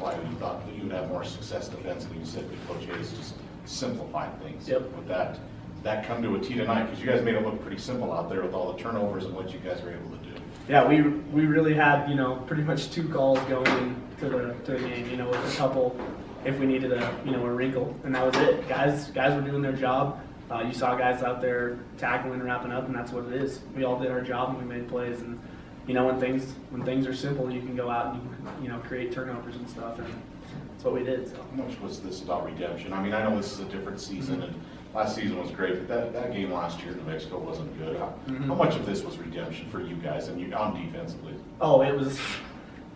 why you thought that you would have more success defensively. You said that Coach Hayes just simplified things. Yep. Would that come to a T tonight? Because you guys made it look pretty simple out there with all the turnovers and what you guys were able to do. Yeah, we really had, pretty much 2 calls going to the game, with a couple if we needed a wrinkle, and that was it. Guys were doing their job. You saw guys out there tackling and wrapping up, and that's what it is. We all did our job and we made plays, and when things are simple, you can go out and you can create turnovers and stuff, and that's what we did. So. How much was this about redemption? I mean, I know this is a different season, and last season was great, but that game last year in New Mexico wasn't good. How much of this was redemption for you guys and you on defensively? Oh,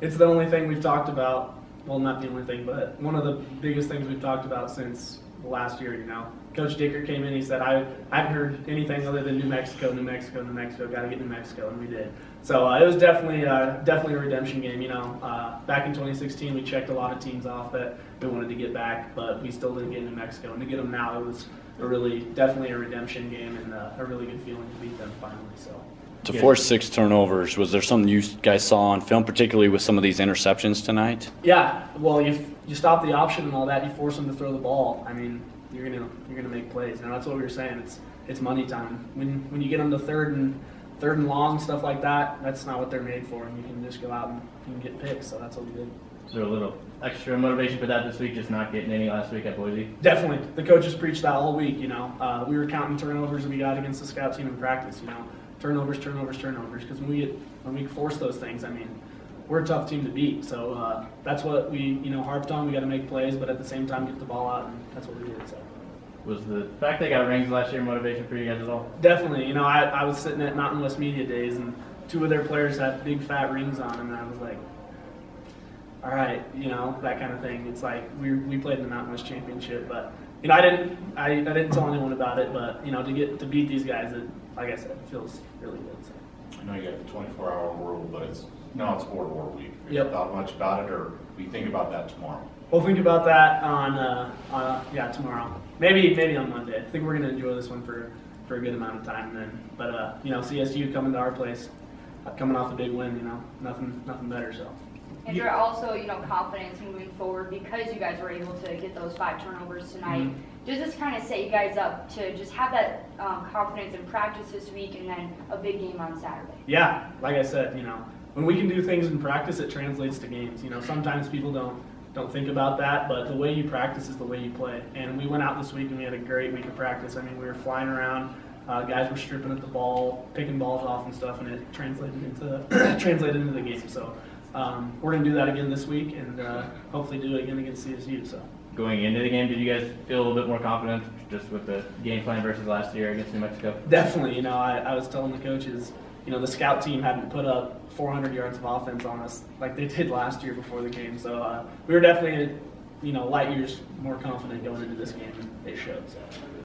it's the only thing we've talked about. Well, not the only thing, but one of the biggest things we've talked about since last year. Coach Dicker came in. He said, "I haven't heard anything other than New Mexico. Got to get New Mexico," and we did. So it was definitely a redemption game. Back in 2016, we checked a lot of teams off that we wanted to get back, but we still didn't get New Mexico. And to get them now, it was definitely a redemption game and a really good feeling to beat them finally. So. To force 6 turnovers, was there something you guys saw on film, particularly with some of these interceptions tonight? Yeah, well, you stop the option and all that. You force them to throw the ball. I mean, you're gonna make plays. And that's what we were saying. It's money time. When you get them to third and long, stuff like that, that's not what they're made for. And you can just go out and you can get picks. So that's what we did. Is there a little extra motivation for that this week, just not getting any last week at Boise? Definitely. The coaches preached that all week. We were counting turnovers that we got against the scout team in practice. Turnovers, because when we force those things, I mean, we're a tough team to beat. So that's what we harped on. We got to make plays, but at the same time get the ball out, and that's what we did. So. Was the fact they got rings last year motivation for you guys at all? Definitely. I was sitting at Mountain West Media Days, and 2 of their players had big fat rings on them, and I was like, all right, that kind of thing. It's like we played in the Mountain West Championship, but I didn't tell anyone about it, but to beat these guys, like I said, it feels really good. So. I know you got the 24-hour world, but it's World War Week. Have you Yep. thought much about it, or we think about that tomorrow? We'll think about that on tomorrow. Maybe on Monday. I think we're gonna enjoy this one for a good amount of time then. But CSU coming to our place, coming off a big win, nothing better. So. And you're also, confidence moving forward because you guys were able to get those 5 turnovers tonight. Does this kind of set you guys up to just have that confidence in practice this week and then a big game on Saturday? Yeah, like I said, when we can do things in practice, it translates to games. Sometimes people don't think about that, but the way you practice is the way you play. And we went out this week and we had a great week of practice. I mean, we were flying around. Guys were stripping at the ball, picking balls off and stuff, and it translated into the game. So we're going to do that again this week and hopefully do it again against CSU. So. Going into the game, did you guys feel a little bit more confident just with the game plan versus last year against New Mexico? Definitely. I was telling the coaches, the scout team hadn't put up 400 yards of offense on us like they did last year before the game. So we were definitely, light years more confident going into this game than they showed. So.